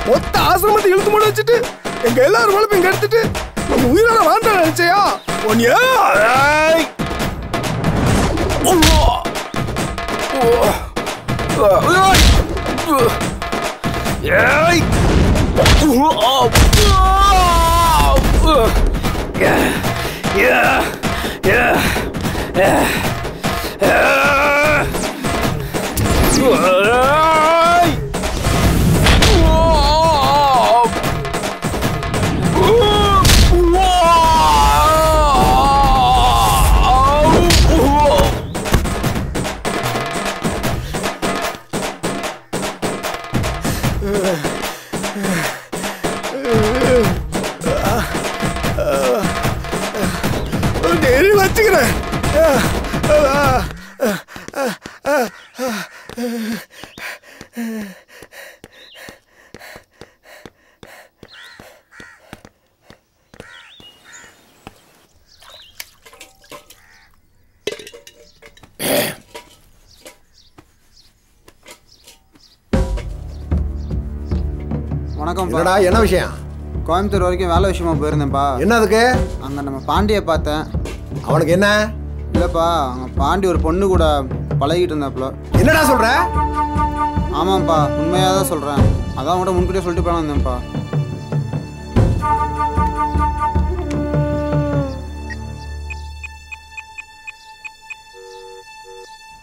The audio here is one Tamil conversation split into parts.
மொத்த ஆசிரமத்தை இழுத்து மூட வச்சுட்டு எங்க எல்லாரும் வளர்ப்பு இங்க எடுத்துட்டு உயிரோட வாழ்ந்த நினைச்சையா ஒன்னியா வச்சுக்கிறேன். வணக்கம். என்ன விஷயம்? கோயம்புத்தூர் வரைக்கும் வேலை விஷயமா போயிருந்தேன்ப்பா. என்ன அதுக்கு? அங்கே நம்ம பாண்டியை பார்த்தேன். அவனுக்கு என்ன? இல்லைப்பா, அங்கே பாண்டி ஒரு பொண்ணு கூட பழகிட்டு இருந்தாப்புல. என்னடா சொல்ற? ஆமாம்ப்பா, உண்மையாக தான் சொல்கிறேன். அதான் உங்கள்கிட்ட முன்கூட்டியே சொல்லிட்டு போய் வந்தேன்ப்பா.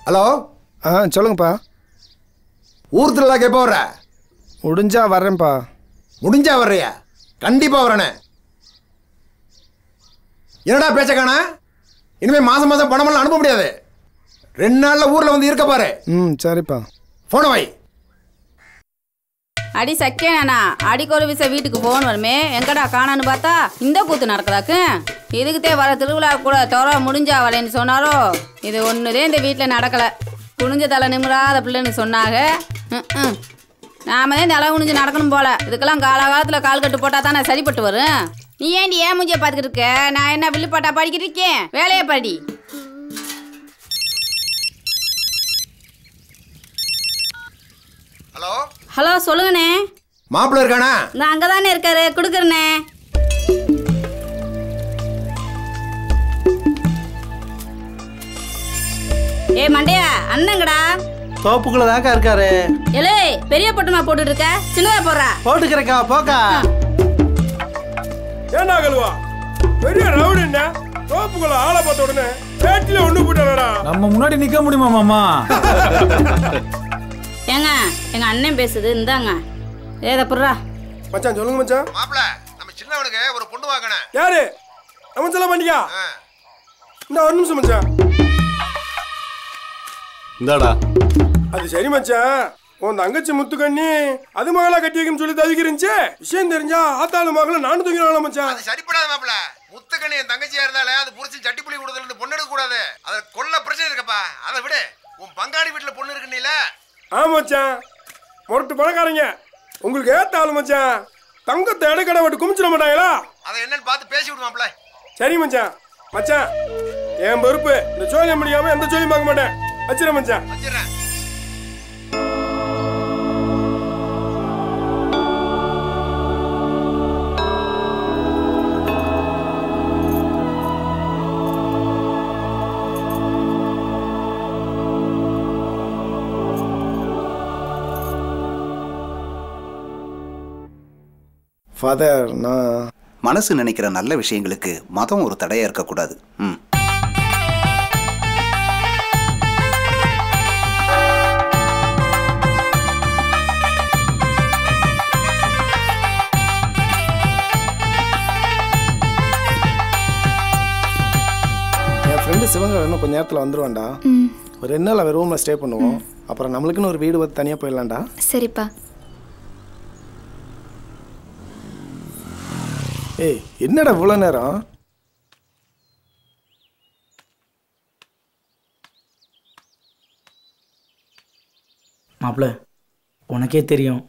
ஹலோ. சொல்லுங்கப்பா. ஊர் திருவிழா கேட்ப வர்ற? முடிஞ்சா வர்றேன்ப்பா. முடிஞ்சா வர்றியா? கண்டிப்பா வரனே. என்னடா பேச்ச காண? இனிமே மாசம் மாசம் பணமெல்லாம் அனுப்ப முடியாது. 2 நாள்ல ஊர்ல வந்து இருக்க பாரு. சரிப்பா. போன வை. அடி சக்கேனா அடிக்கு ஒரு விசை வீட்டுக்கு போன் வருமே, எங்கடா காணான்னு பார்த்தா இந்த கூத்து நடக்குதாக்கு. இதுக்குத்தே வர திருவிழா கூட தோற முடிஞ்சா வரேன்னு சொன்னாரோ. இது ஒண்ணுதே இந்த வீட்டில் நடக்கல. குனிஞ்ச தலை நிமிராத பிள்ளைன்னு சொன்னாங்க. நாம தான் தலை குனிஞ்சு நடக்கணும் போல. இதுக்கெல்லாம் காலகாலத்தில் கால் கட்டு போட்டா தானே சரிப்பட்டு வரும். நீ ஏண்டி ஏன் மூஞ்சியை பார்த்துக்கிட்டு இருக்க? நான் என்ன வில்லுப்பாட்டா படிக்கிட்டு இருக்கேன்? வேலையை படி. ஹலோ. ஹலோ, சொல்லுங்கண்ணே. மாப்பிள்ள இருக்கானா? நான் அங்கே தானே இருக்காரு, கொடுக்குறேண்ணே. ஏ மண்டையா, அண்ணங்கடா தோப்புக்குள்ள தாக்கா இருக்காரு. எலே, பெரிய பட்டுமா போட்டுட்டு இருக்க, சின்னதா போடுறா. போட்டுக்கிறக்கா, போக்கா. ஏண்டா கழுவா, பெரிய ரவுடி என்ன தோப்புக்குள்ள ஆளை பார்த்த உடனே பேட்டில ஒண்ணு போட்டாடா. நம்ம முன்னாடி நிக்க முடியுமா மாமா? ஏங்க, எங்க அண்ணன் பேசுது, இந்தாங்க. ஏத புறா மச்சான். சொல்லுங்க மச்சான். மாப்பிள்ள, நம்ம சின்னவனுக்கு ஒரு பொண்ணு வாங்கணும். யாரு? நம்ம சொல்ல பண்ணிக்கா. இந்த ஒரு நிமிஷம் மச்சான். இந்தாடா. அது சரி மச்சான், உன் தங்கச்சி முத்துக்கண்ணி அது மகளா கட்டி வைக்கணும்னு சொல்லி தவிக்கிறீங்க. விஷயம் தெரிஞ்சா ஆத்தாளு மகளை நானும் தூக்கினாலும் மச்சான். அது சரிப்படாத மாப்பிள்ள. முத்துக்கண்ணி என் தங்கச்சியா இருந்தாலே அது புரிச்சு சட்டி புளி கொடுத்துல பொண்ணு எடுக்க கூடாது. அத கொல்ல பிரச்சனை இருக்கப்பா. அதை விடு. உன் பங்காளி வீட்டுல பொண்ணு இருக்குன்னீல. ஆமா மச்சான், முரட்டு பணக்காரங்க. உங்களுக்கு ஏத்த ஆளு மச்சான். தங்கத்தை இடக்கடை விட்டு குமிச்சிட மாட்டாங்களா? அதை என்னன்னு பார்த்து பேசி விடு மாப்பிள்ள. சரி மச்சான். மச்சான், என் பொறுப்பு. இந்த சோழியம் முடியாம எந்த சோழியும் பார்க்க மாட்டேன். வச்சிடறேன் மச்சான். வச்சிடறேன். ஃபாதர், நான் மனசு நினைக்கிற நல்ல விஷயங்களுக்கு மதம் ஒரு தடையா இருக்கக்கூடாது. சிவங்க இன்னும் கொஞ்ச நேரத்தில் வந்துருவான்டா. ஒரு 2 நாள் அவன் ரூமில் ஸ்டே பண்ணுவோம். அப்புறம் நம்மளுக்குன்னு ஒரு வீடு வந்து தனியாக போயிடலாம்டா. சரிப்பா. ஏய் என்னடா இவ்வளோ நேரம்? மாப்பிள்ள, உனக்கே தெரியும்,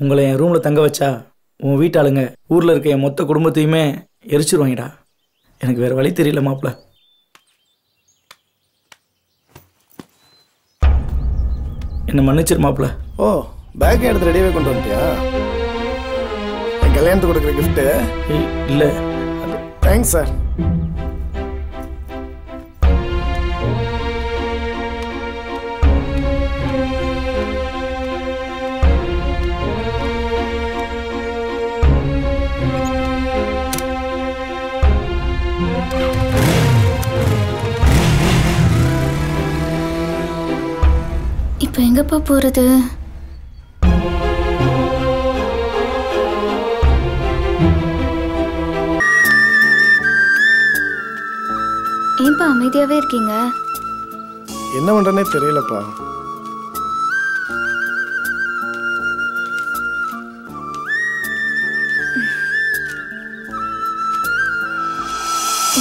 உங்களை என் ரூமில் தங்க வச்சா உன் வீட்டாளுங்க ஊரில் இருக்க என் மொத்த குடும்பத்தையுமே எரிச்சிருவாங்கடா. எனக்கு வேறு வழி தெரியல மாப்பிள்ள. என்னை மன்னிச்சிரு மாப்பிள்ள. ஓ, பேக்கை எடுத்து ரெடியாகவே கொண்டு வந்துட்டியா? என் கல்யாணத்துக்கு கொடுக்குற கிஃப்ட்டு? இல்லை. Thanks sir. இப்போ எங்கப்பா போறது? ஏன்பா அமைதியாவே இருக்கீங்க? என்ன பண்றேனே தெரியலப்பா.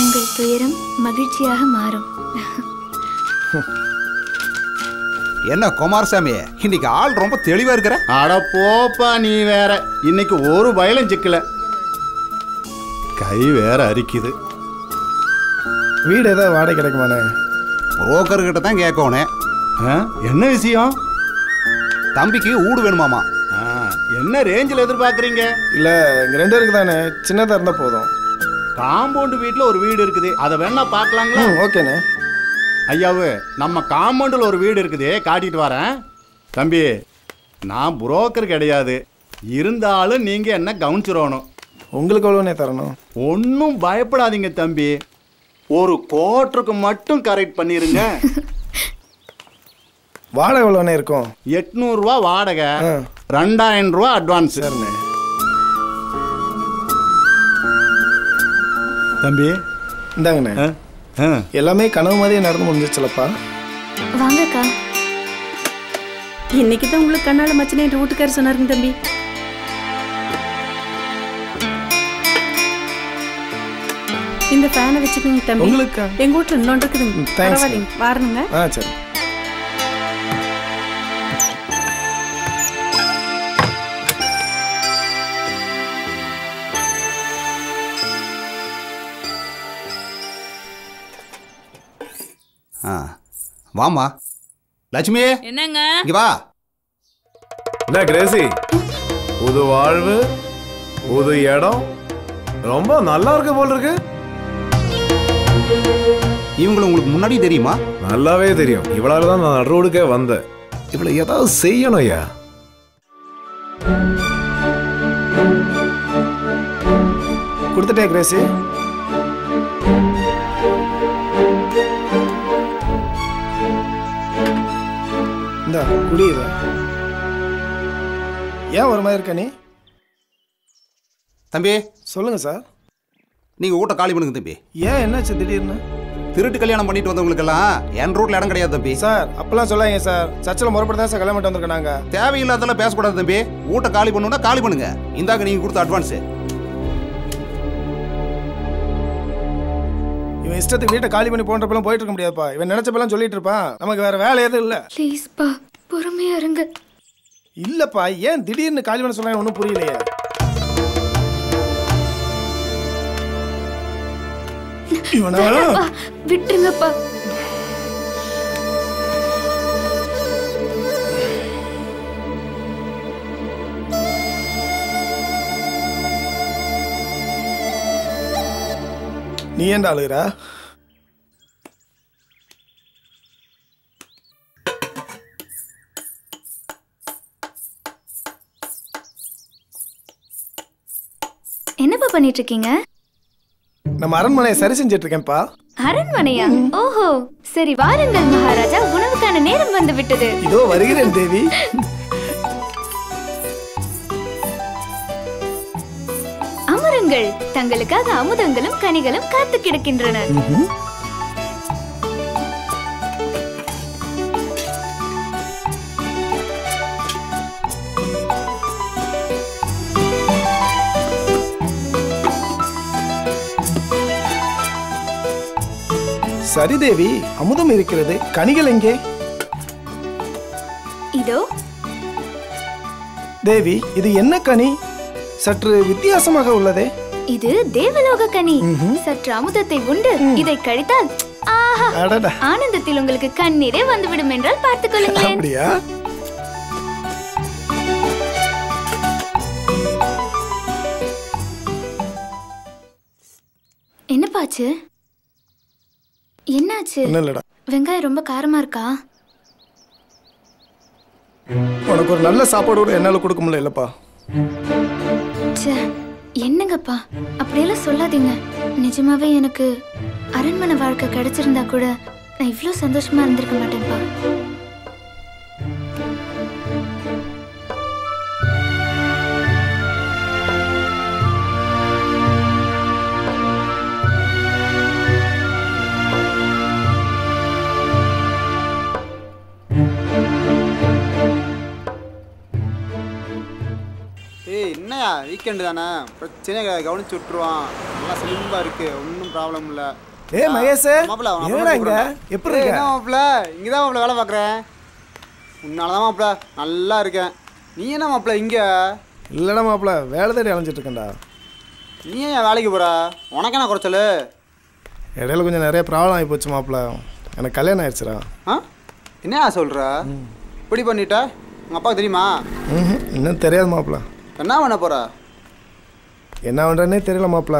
உங்கள் துயரம் மகிழ்ச்சியாக மாறும். என்ன குமாரசாமி, இன்னைக்கு ஆள் ரொம்ப தெளிவா இருக்கிற? அட போப்பா, நீ வேற. இன்னைக்கு ஒரு பயலும் சிக்கல, கை வேற அரிக்குது. வீடு ஏதாவது வாடகை கிடைக்குமாண்ணே? புரோக்கர்கிட்ட தான் கேட்கணும். என்ன விஷயம்? தம்பிக்கு ஊடு வேணுமாமா. என்ன ரேஞ்சில் எதிர்பார்க்குறீங்க? இல்லை, இங்கே 2 பேருக்கு தானே, சின்னதாக இருந்தால் போதும். காம்பவுண்டு வீட்டில் ஒரு வீடு இருக்குது, அதை வேணா பார்க்கலாங்களா? ஓகேண்ணே. ஐயாவு, நம்ம காம்பவுண்டில் ஒரு வீடு இருக்குது, காட்டிட்டு வரேன். தம்பி, நான் புரோக்கர் கிடையாது, இருந்தாலும் நீங்கள் என்ன கவனிச்சிடணும். உங்களுக்கு எவ்வளோண்ணே தரணும்? ஒன்றும் பயப்படாதீங்க தம்பி, ஒரு கோட்டருக்கு மட்டும் கரெக்ட் பண்ணிருங்க. வாடகை எவ்வளோண்ணே இருக்கும்? 800 ரூபா வாடகை, 2000 ரூபா அட்வான்ஸ். சரிண்ணே. தம்பி இந்தாங்கண்ணே. எல்லாமே கனவு மாதிரியே நடந்து முடிஞ்சிச்சுலப்பா. வாங்கக்கா. இன்னைக்கு தான் உங்களுக்கு கண்ணால மச்சனே என் வீட்டுக்காரர் சொன்னாருங்க தம்பி. இந்த ஃபேனை வச்சுக்கோங்க தம்பி. உங்களுக்கு எங்க வீட்டுல இன்னொன்று இருக்குதுங்க. பரவாயில்லைங்க, வாரணுங்க. சரி. வாமா லட்சுமி. என்னங்க? இங்க வா. என்ன கிரேசி, புது வாழ்வு, புது இடம், ரொம்ப நல்லா இருக்கு போல் இருக்கு. இவங்களை உங்களுக்கு முன்னாடி தெரியுமா? நல்லாவே தெரியும். இவளால தான் நான் ரோடுக்கே வந்தேன். இவளை ஏதாவது செய்யணும் ஐயா. கொடுத்துட்டே கிரேசி. இந்த குடியுத. ஏன் ஒரு மாதிரி இருக்க நீ? தம்பி சொல்லுங்க சார். நீங்க வீட்டை காலி பண்ணுங்க தம்பி. ஏன் என்னாச்சு திடீர்னு? திருட்டு கல்யாணம் பண்ணிட்டு வந்தவங்களுக்கெல்லாம் என் ரூட்ல இடம் கிடையாது தம்பி. சார் அப்பெல்லாம் சொல்லாங்க சார். சர்ச்சில் முறைப்படி தான் சார் கல்யாணம் பண்ணிட்டு வந்திருக்கோம் நாங்க. தேவையில்லாதெல்லாம் பேசக்கூடாது தம்பி. வீட்டை காலி பண்ணுன்னா காலி பண்ணுங்க. இந்தாங்க நீங்க கொடுத்த அட்வான்ஸ். இவன் இஷ்டத்துக்கு வீட்டை காலி பண்ணி போன்றப்பெல்லாம் போயிட்டு இருக்க முடியாதுப்பா. இவன் நினைச்சப்பெல்லாம் சொல்லிட்டு இருப்பான். நமக்கு வேற வேலை எதுவும் இல்லை. ப்ளீஸ்ப்பா, பொறுமையா இருங்க. இல்லப்பா, ஏன் திடீர்னு காலி பண்ண சொன்னாங்க ஒன்றும் புரியலையே. விட்டுருங்கப்பா. நீ ஏன்டா அழுகுற? என்னப்பா பண்ணிட்டு இருக்கீங்க? நம்ம அரண்மனையை சரி செஞ்சிட்டு இருக்கேன்ப்பா. அரண்மனையா? ஓஹோ, சரி வாருங்கள் மகாராஜா, உணவுக்கான நேரம் வந்து விட்டது. இதோ வருகிறேன் தேவி. அமருங்கள், தங்களுக்காக அமுதங்களும் கனிகளும் காத்து கிடக்கின்றன. சரி தேவி, அமுதம் இருக்கிறது, கனிகள் எங்கே? இதோ. தேவி, இது என்ன கனி? சற்று வித்தியாசமாக உள்ளதே. இது தேவலோக கனி. சற்று அமுதத்தை உண்டு இதை கழித்தால் ஆஹா, ஆனந்தத்தில் உங்களுக்கு கண்ணீரே வந்துவிடும் என்றால் பார்த்துக் கொள்ளுங்களேன். அப்படியா? என்னப்பாச்சு? என்னாச்சு? வெங்காயம் ரொம்ப காரமா இருக்கா? உனக்கு ஒரு நல்ல சாப்பாடு கூட என்னால கொடுக்க முடியல இல்லப்பா. என்னங்கப்பா அப்படியெல்லாம் சொல்லாதீங்க. நிஜமாவே எனக்கு அரண்மனை வாழ்க்கை கிடைச்சிருந்தா கூட நான் இவ்வளோ சந்தோஷமா இருந்திருக்க மாட்டேன்ப்பா. என்னையா வீக்கெண்டு தானே, பிரச்சனையை கவனிச்சு விட்டுருவான். நல்லா செலிம்பா இருக்கு, ஒன்றும் ப்ராப்ளம் இல்லை. மகேஷ், மாப்பிள்ள எப்படி இருக்க? மாப்பிள்ள இங்கே தான் மாப்பிள்ள வேலை பார்க்குறேன். உன்னால தான் மாப்பிள்ள நல்லா இருக்கேன். நீ என்ன மாப்பிள்ள இங்கே? இல்லைடா மாப்பிள்ள, வேலை தேடி அலைஞ்சிட்டு இருக்கேன்டா. நீ ஏன் வேலைக்கு போகிற? உனக்கு என்ன குறைச்சல்? இடையில கொஞ்சம் நிறைய ப்ராப்ளம் ஆகி போச்சு மாப்பிள்ள. எனக்கு கல்யாணம் ஆயிடுச்சுடா. என்ன சொல்கிற? இப்படி பண்ணிட்ட? உங்கள் அப்பாவுக்கு தெரியுமா? இன்னும் தெரியாது மாப்பிள்ள. என்ன பண்ண போகிற? என்ன பண்ணுறேன்னே தெரியல மாப்பிள்ள.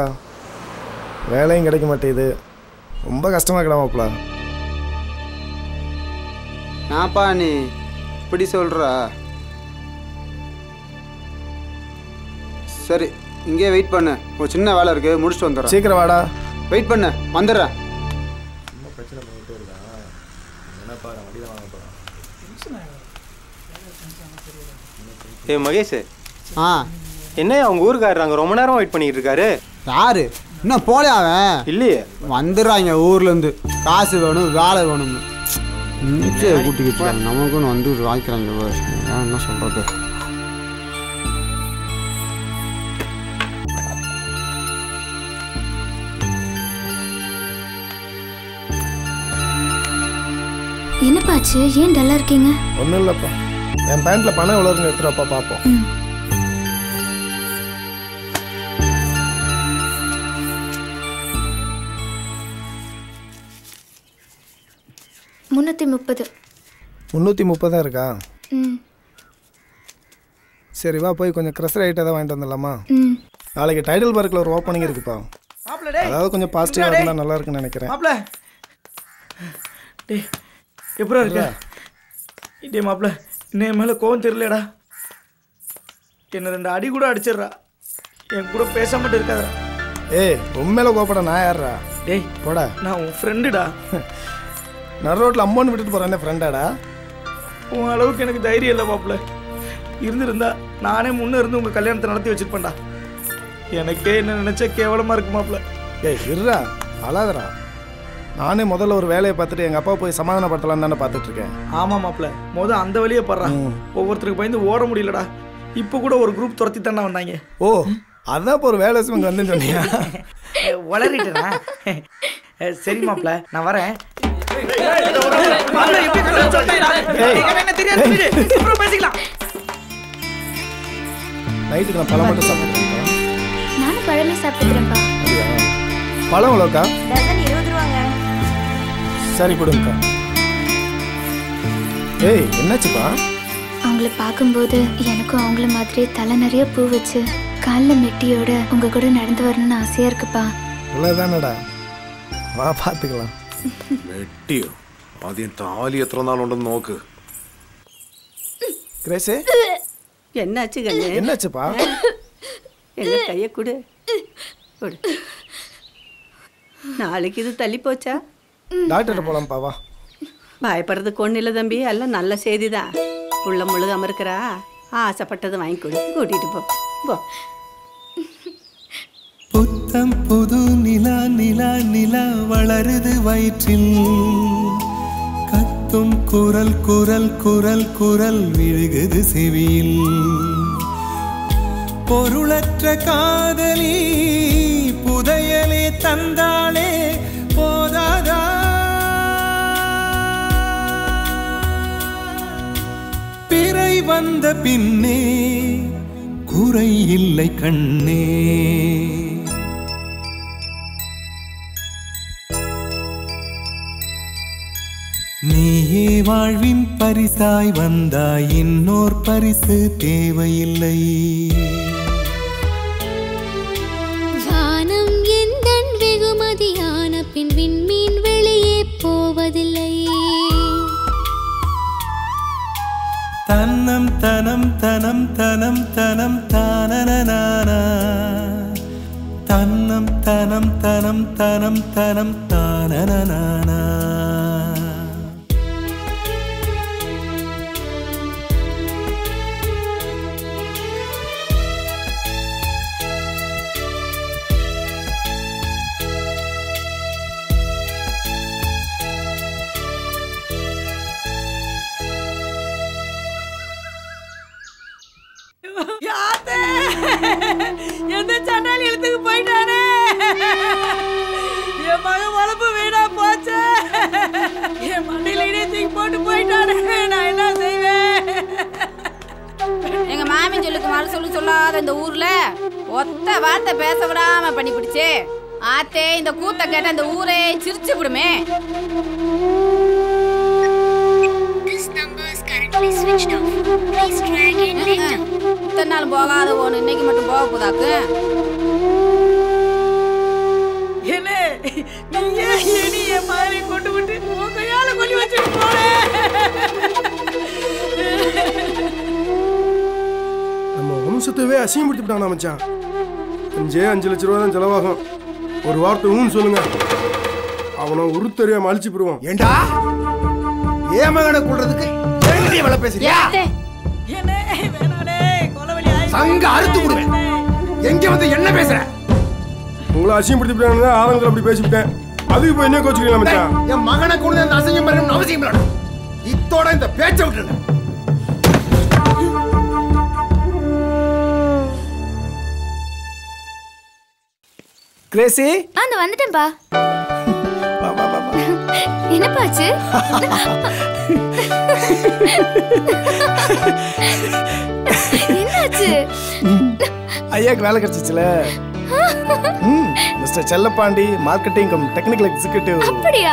வேலையும் கிடைக்க மாட்டேங்குது, ரொம்ப கஷ்டமாக இருக்கா மாப்பிள்ள. நான்ப்பா நீ இப்படி சொல்கிற? சரி, இங்கே வெயிட் பண்ணு. ஒரு சின்ன வேலை இருக்குது, முடிச்சுட்டு வந்துடுறேன். சீக்கிரம் வாடா. வெயிட் பண்ணு, வந்துடுறேன். ஏ மகேஷ், என்ன அவங்க ஊருக்காரர் அங்கே ரொம்ப நேரம் வெயிட் பண்ணிட்டு இருக்காரு? யாரு? இன்னும் போலே அவன்? இல்லையே, வந்துடுறாங்க ஊர்லேருந்து. காசு வேணும், வேலை வேணும்னு கூட்டிக்கிட்டு நமக்குன்னு வந்து வாங்கிக்கிறாங்க. என்ன சொல்கிறது? என்னப்பாச்சு? ஏன் டல்லா இருக்கீங்க? ஒன்றும் இல்லைப்பா, என் பேண்ட்ல பணம் எவ்வளோ இருக்குன்னு எடுத்துருப்பா பார்ப்போம். $330 இருக்கா? சரி வா, போய் கொஞ்சம் க்ரஷர் ஐட்டம் தான் வாங்கிட்டு வந்துடலாமா? நாளைக்கு டைடல் பார்க்கில் ஒரு ஓப்பனிங் இருக்குப்பா. அதாவது கொஞ்சம் பாசிட்டிவாக இருந்தால் நல்லா இருக்குன்னு நினைக்கிறேன். எப்படா இருக்க? இதே மாப்பிள்ள இன்னும் மேலே கோவம் தெரியலடா. என்ன 2 அடி கூட அடிச்சிடுறா. என் கூட பேச மட்டும் இருக்காதா? ஏய், உண்மையில கோப்படா, நான் யாரா? டேய் போடா, நான் உன் ஃப்ரெண்டுடா. நடு ரோட்டில் அம்மோன்னு விட்டுட்டு போகிறேன், என்ன ஃப்ரெண்டாடா? உன் அளவுக்கு எனக்கு தைரியம் இல்லை மாப்பிள்ள. இருந்திருந்தா நானே முன்னே இருந்து உங்கள் கல்யாணத்தை நடத்தி வச்சுருப்பேன்டா. எனக்கே என்ன நினச்சா கேவலமாக இருக்கு மாப்பிள்ள. ஏய் இருடா, அழாதரா. நானே முதல்ல ஒரு வேலையை பார்த்துட்டு எங்கள் அப்பா போய் சமாதானப்படுத்தலான்னு தானே பார்த்துட்டு இருக்கேன். ஆமாம் மாப்பிள்ள, அந்த வழியே படுறான். ஒவ்வொருத்தருக்கு பயந்து ஓட முடியலடா. இப்போ கூட ஒரு குரூப் துரத்தி தானே வந்தாங்க. ஓ, அதான் இப்போ ஒரு வேலை இங்கே வந்து சொன்னியா? வளரிட்டேனா? சரி மாப்பிள்ள, நான் வரேன். நைட்டுக்கு நான் பழம் மட்டும் சாப்பிடுறேன். நானும் பழமே சாப்பிட்டுக்கிறேன்ப்பா. பழம் எவ்வளோக்கா? டசன் 20 ரூபாங்க. சரி கொடுங்கக்கா. ஏய், என்னாச்சுப்பா? அவங்கள பார்க்கும்போது எனக்கும் அவங்கள மாதிரியே தலை நிறைய பூ வச்சு காலில் மெட்டியோட உங்க கூட நடந்து வரணும்னு ஆசையா இருக்குப்பா. இவ்வளோதானடா, வா பார்த்துக்கலாம். மெட்டியோ? அது என் தாலி எத்தனை நாள் உണ്ടെന്ന് നോക്ക്. கிரேஸே, என்னாச்சு கண்ணே? என்னாச்சுப்பா? எங்க கையை கொடு. நாளைக்கு இது தள்ளி போச்சா? டாக்டர்கிட்ட போலாம்ப்பா, வா. பயப்படுறதுக்கு ஒன்றும் இல்லை தம்பி, எல்லாம் நல்ல செய்தி தான். உள்ள முழுகாம இருக்கிறா, ஆசைப்பட்டது வாங்கி கொடு, கூட்டிட்டு போ. புத்தம் புது நிலா நிலா நிலா வளருது வயிற்றில். கத்தும் குரல் குரல் குரல் குரல் விழுகுது செவியில். பொருளற்ற காதலி புதையலே தந்தாளே போதாதா? வந்த பின்னே குறை இல்லை கண்ணே. நீயே வாழ்வின் பரிசாய் வந்தாய், இன்னோர் பரிசு தேவையில்லை. வானம் எந்தன் வெகுமதியான பின் விண்மீன் வெளியே போவதில்லை. தன்னம் தனம் தனம் தனம் தனம் தானனானா, தன்னம் தனம் தனம் தனம் தனம் தானனானா. எந்த சண்டாளி எழுத்துக்கு போயிட்டானே, என் மகன் வளர்ப்பு வீணா போச்சு. என் மண்ணில இடையத்துக்கு போட்டு போயிட்டானே, நான் என்ன செய்வேன்? எங்க மாமி சொல்லுக்கு மறு சொல்லாத இந்த ஊர்ல ஒத்த வார்த்தை பேச விடாம பண்ணி பிடிச்சே ஆத்தே. இந்த கூத்த கேட்ட இந்த ஊரே சிரிச்சு விடுமே. இத்தனை நாள் போகாத ஒண்ணு இன்னைக்கு மட்டும் போக போதாக்கு. கொண்டு விட்டு கையால கொல்லி வச்சுட்டு போனேன். நம்ம வம்சத்தவே அசிங்கப்படுத்திவிட்டானா மச்சான். 5 லட்ச ரூபா தான் செலவாகும். ஒரு வார்த்தை ஊன்னு சொல்லுங்க, அவனை உருத்தறியாம அழிச்சு போடுவான். ஏண்டா ஏன் மகனை கொள்றதுக்கு வேலை பேசுறியா? சங்க அறுத்து விடுவேன். எங்க வந்து என்ன பேசுற? உங்களை அசிங்கப்படுத்திவிட்டாங்க, ஆரம்பத்தில் அப்படி பேசிவிட்டேன். அதுக்கு போய் என்ன கோச்சுக்கலாம் மச்சான்? என் மகனை கொண்டு அந்த அசிங்கம் பண்ணணும்னு அவசியம் இல்லை. இத்தோட இந்த பேச்சை விட்டுருங்க. கிரேசி அந்த வந்துட்டேன்பா. என்னப்பாச்சு? என்னாச்சு? ஐயாக்கு வேலை கிடைச்சிச்சுல. Mister Chellapandi marketing cum technical executive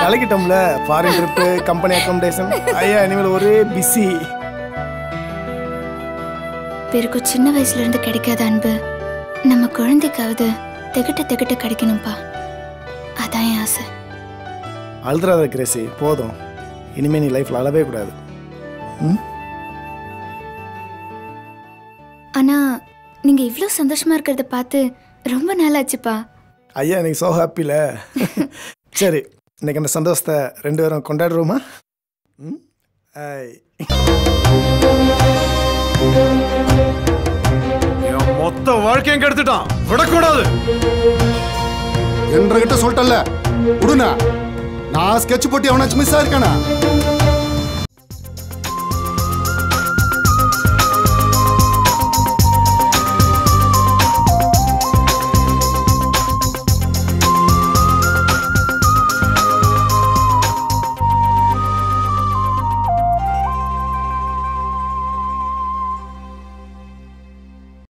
கலக்கிட்டோம்ல. Foreign trip, company accommodation. ஐயா இனிமேல் ஒரே பிஸி. பேருக்கு சின்ன வயசுல இருந்து கிடைக்காத அன்பு நம்ம குழந்தைக்காவது திகட்ட கிடைக்கணும்பா. அதான் என் ஆசை. அழுதுறாத கிரேசி, போதும். இனிமே நீ லைஃப்ல அழவே கூடாது. ஆனா நீங்க இவ்ளோ சந்தோஷமா இருக்கிறத பார்த்து ரொம்ப நாளாச்சுப்பா. ஐயா இன்னைக்கு சோ ஹாப்பில. சரி, இன்னைக்கு அந்த சந்தோஷத்தை 2 பேரும் கொண்டாடுறோமா? மொத்த வாழ்க்கையும் கெடுத்துட்டான், விடக்கூடாது. என்கிட்ட சொல்லிட்டல, விடுனா. நான் ஸ்கெட்ச் போட்டு எவனாச்சும் மிஸ் ஆயிருக்கானா?